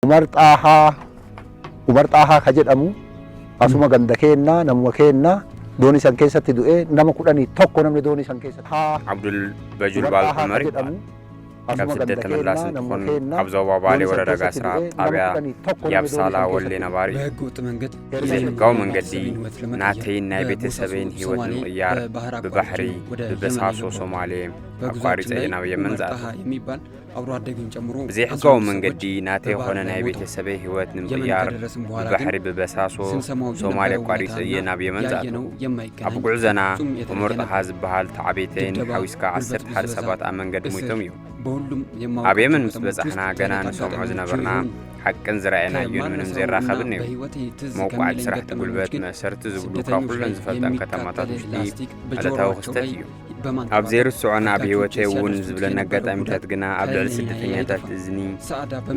umarxaahaa ka jedhamu asuma ganda keenna namuma keenna doonii san keessatti du'ee nama 11 namni doonii san keessatti Abdul Bajul Bal Umar ካብ ስደት ተመላስ እንትኾን ኣብ ዞባ ባሌ ወረዳ ጋስራ ጣብያ ያብሳላ ወሌ ነባሪ እዚ ሕጋዊ መንገዲ ናተይን ናይ ቤተሰበይን ሂወት ንምቕያር ብባሕሪ ብበሳሶ ሶማሌ ኣቋሪፀ ናብ የመን ዝኣተው እዚ ሕጋዊ መንገዲ ናተይ ኾነ ናይ ቤተሰበይ ሂወት ንምቕያር ብባሕሪ ብበሳሶ ሶማሌ ኣቋሪፀ ናብ የመን ዝኣተው ኣብ ጉዕዘና እሙርጣሃ ዝበሃል ተዓቤተይን ሓዊስካ 11 ሰባት ኣብ መንገዲ ሞይቶም እዮም ኣብ የመን ምስ በጻሕና ገና ንሰምዖ ዝነበርና ሓቅን ዝረአየናዮን ምንም ዘይራኸብን እዩ መውቃዕቲ ስራሕቲ ጉልበት መሰርቲ ዝብሉ ካብ ኩለን ዝፈልጠን ከተማታት ውሽጢ ዕለታዊ ክስተት እዩ ኣብ ዘይርስዖን ኣብ ሂወተይ እውን ዝብለና ኣጋጣሚታት ግና ኣብ ልዕሊ ስደተኛታት እዝኒ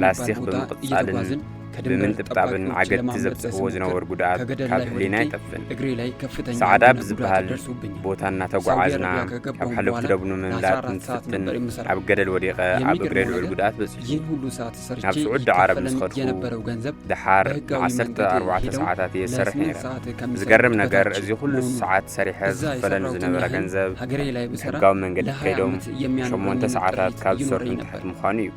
ላስቲክ ብምቕጻልን ብምንጥብጣብን ዓገድቲ ዘብጽሕዎ ዝነበሩ ጉድኣት ካብ ሕሊና ይጠፍን ሰዓዳ ብዝበሃል ቦታ እናተጓዓዝና ካብ ሓለፍቲ ደቡኑ ምምላጥ ንትፍትን ኣብ ገደል ወዲቐ ኣብ እግረ ልዑል ጉድኣት በፂሑ ናብ ስዑድ ዓረብ ምስ ኸድኩ ድሓር 14 ሰዓታት እየ ዝሰርሕ ነይረ ዝገርም ነገር እዚ ኩሉ ሰዓት ሰሪሐ ዝኽፈለኒ ዝነበረ ገንዘብ ሕጋዊ መንገዲ ከይዶም 8 ሰዓታት ካብ ዝሰርሑ ንታሕቲ ምዃኑ እዩ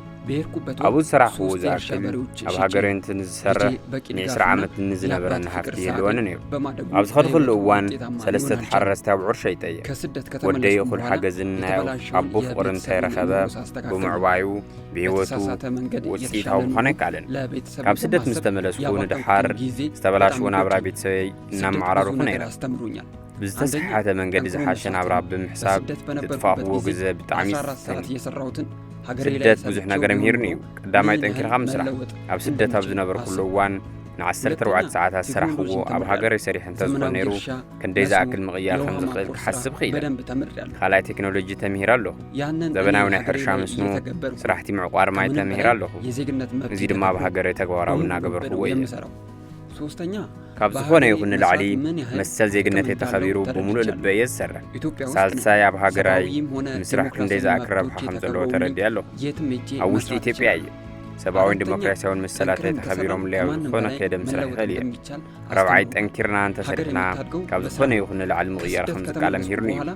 ኣብኡ ዝሰራሕዎ ዝኣክል ኣብ ሃገረይ እንትንዝሰርሕ ን20 ዓመት ንዝነበረኒ ሃፍቲ የለወኒ ነይሩ ኣብ ዝኸድኩሉ እዋን 3 ተሓረስቲ ኣብ ዑርሸ ይጠየቕ ወደይ እኹል ሓገዝን ናይ ኣቦ ፍቕሪ እንተይረኸበ ብምዕባዩ ብሂወቱ ውፅኢታዊ ምዃኑ ኣይከኣለን ካብ ስደት ምስ ተመለስኩ ንድሓር ዝተበላሽዎ ናብራ ቤተሰበይ እናመዓራርኹ ነይረ ብዝተሰሓተ መንገዲ ዝሓሸ ናብራ ብምሕሳብ ዝጥፋእኽዎ ግዜ ብጣዕሚ ስደት ብዙሕ ነገር ምሂርኒ እዩ ቀዳማይ ጠንኪርካ ምስራሕ ኣብ ስደት ኣብ ዝነበርኩሉ እዋን ን14 ሰዓታት ስራሕዎ ኣብ ሃገረይ ሰሪሕ እንተዝኾነ ነይሩ ክንደይ ዝኣክል ምቕያር ከም ዝኽእል ክሓስብ ኽኢለ ካልኣይ ቴክኖሎጂ ተምሂር ኣለኹ ዘበናዊ ናይ ሕርሻ መስኖ ስራሕቲ ምዕቋር ማይ ተምሂር ኣለኹ እዚ ድማ ኣብ ሃገረይ ተግባራዊ እናገበርክዎ እየ ካብ ዝኾነ ይኹን ንላዕሊ መሰል ዜግነተይ ተኸቢሩ ብምሉእ ልበይ እየ ዝሰርሕ ሳልሳይ ኣብ ሃገራይ ምስራሕ ክንደይ ዝኣክል ረብሓ ከም ዘለዎ ተረዲእ ኣለኹ ኣብ ውሽጢ ኢትዮጵያ እየ ሰብኣዊን ዲሞክራሲያውን መሰላተይ ተኸቢሮም ለያው ዝኾነ ከይደ ምስራሕ ይኽእል እየ ረብዓይ ጠንኪርና እንተሰሪሕና ካብ ዝኾነ ይኹን ንላዕሊ ምቕያር ከም ዝቃለ ምሂርኒ እዩ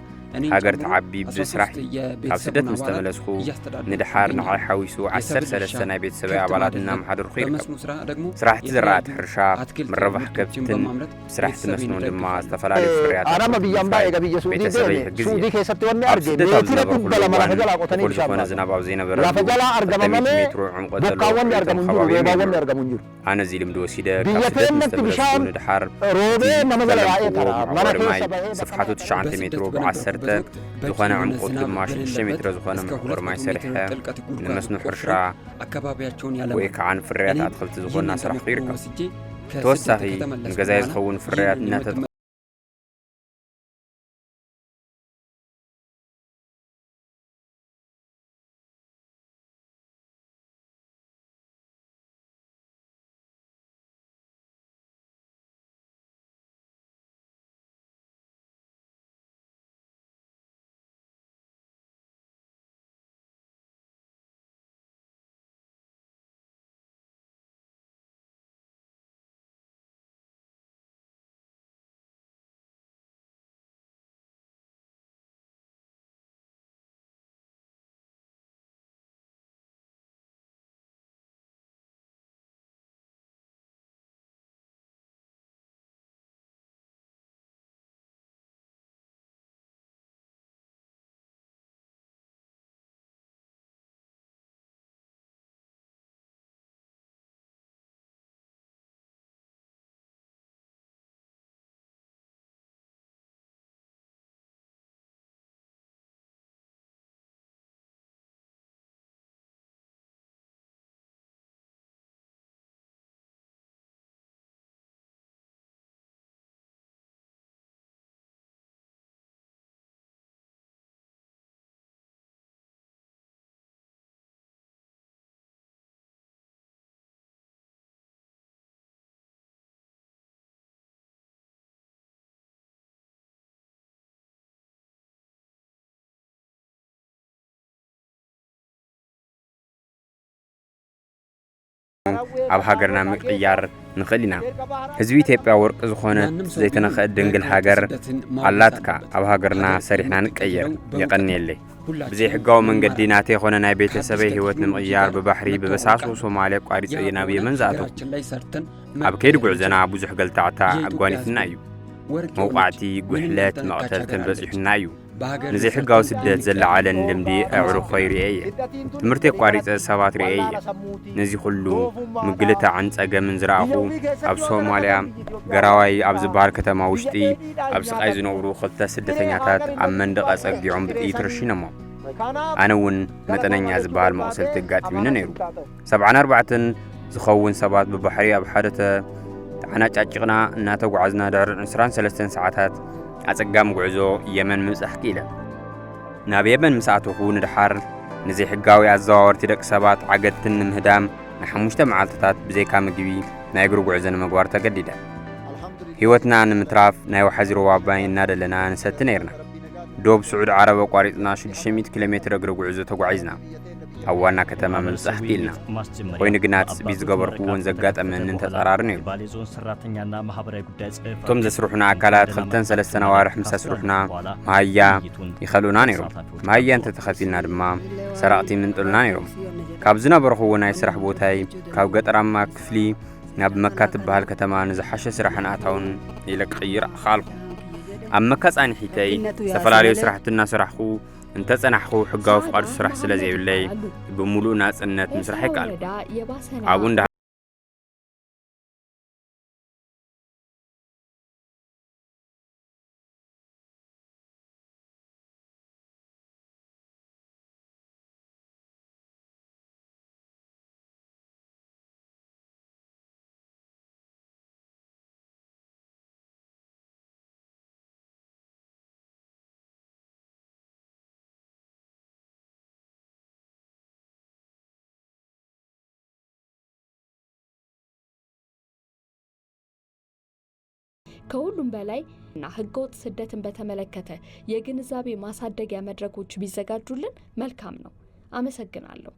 ሃገር ተዓቢ ብስራሕ ካብ ስደት ምስ ተመለስኩ ንድሓር ንዓይ ሓዊሱ 13 ናይ ቤተሰበይ ኣባላት እናመሓደርኩ ይርከብ ስራሕቲ ዝራእቲ ሕርሻ ምርባሕ ከብትን ስራሕቲ መስኖን ድማ ዝተፈላለዩ ፍርያት ቤተሰበይ ይሕግዝ እየ ኣብ ስደት ኣብ ዝነበርኩሉ እዋን ኩሉ ዝኾነ ዝናብ ኣብ ዘይነበረሉ 100 ሜትሮ ዕምቆት ዘለዎ ከባቢ ኣነ እዚ ልምዲ ወሲደ ካብ ስደት ምስ ተመለስኩ ንድሓር መዕቆሪ ማይ ስፍሓቱ 9 ሜትሮ ብ10 ዝኾነ ዕምቆት ድማ 6 ሜትሮ ዝኾነ መዕቆሪ ማይ ሰሪሐ ንመስኖ ሕርሻ ወይ ከዓ ንፍርያት ኣትክልቲ ዝኾነ ስራሕቲ ይርከብ ተወሳኺ ንገዛይ ዝኸውን ፍርያት ኣብ ሃገርና ምቅያር ንኽእልና ህዝቢ ኢትዮጵያ ወርቂ ዝኾነት ዘይተነኽእ ድንግል ሃገር ኣላትካ ኣብ ሃገርና ሰሪሕና ንቀየር ይቐኒየለይ ብዘይ ሕጋዊ መንገዲ ናተይ የኾነ ናይ ቤተሰበይ ህይወት ንምቕያር ብባሕሪ ብበሳሱ ሶማልያ ቋሪፀ ናብ የመን ዝኣተው ኣብ ከይዲ ጉዕዘና ብዙሕ ገልታዕታ ኣጓኒፍና እዩ መውቃዕቲ ጉሕለት መቕተልትን በፂሑና እዩ نزي حقاو سدت زلعالن لمدي أعرف خيري تمرتي قاريت سبات رئي نزي خلو مقلتا عن ساقا من زراعه أب سوماليا قراوي أب زبار كتما وشتي أب سقايز نورو خلطة سدتنياتات أم مندق أساق دي عم بتأي ترشينما أنا ون متنين زبار مقصل تقات من نيرو 74 زخون سبات ببحري أب حادثة عنا تأجغنا ناتو عزنا دار 23 ساعات أتقام قعزو يمن مسح كيلا ناب يمن مساعته ندحار نزي حقاوي الزوار تدك سبات عقدتن مهدام نحموشتا معالتات بزي كامقبي نايقرو قعزن مقوار تقديدا هيوتنا نمتراف نايو حزيرو واباين نادا لنا نستنيرنا دوب سعود عرب وقاريتنا 600 كيلومتر اقرو قعزو تقعيزنا أولنا كتما مسح كيلنا وين قنات بيزقبر قوون زقات أمن انت تقرارني توم زسروحنا أكالات خلطن 3 سنوارح مسا سروحنا مايا يخلونا نيرو مايا انت تخفيلنا دما سرقتي من طولنا نيرو كابزنا برخونا يسرح بوتاي كاب قطر أما كفلي ناب مكاتب بهالكتما نزحش سرحنا أتاون إلك خير خالق أما كاس عن حيتاي سفلاليو سرحتنا سرحخو انت صنحخو حقاو فقاد سرح سلازي بلاي بملو ناس انت مسرحي قال عبون ده ከሁሉም በላይ ህገወጥ ስደትን በተመለከተ የግንዛቤ ማሳደጊያ መድረኮች ቢዘጋጁልን መልካም ነው። አመሰግናለሁ።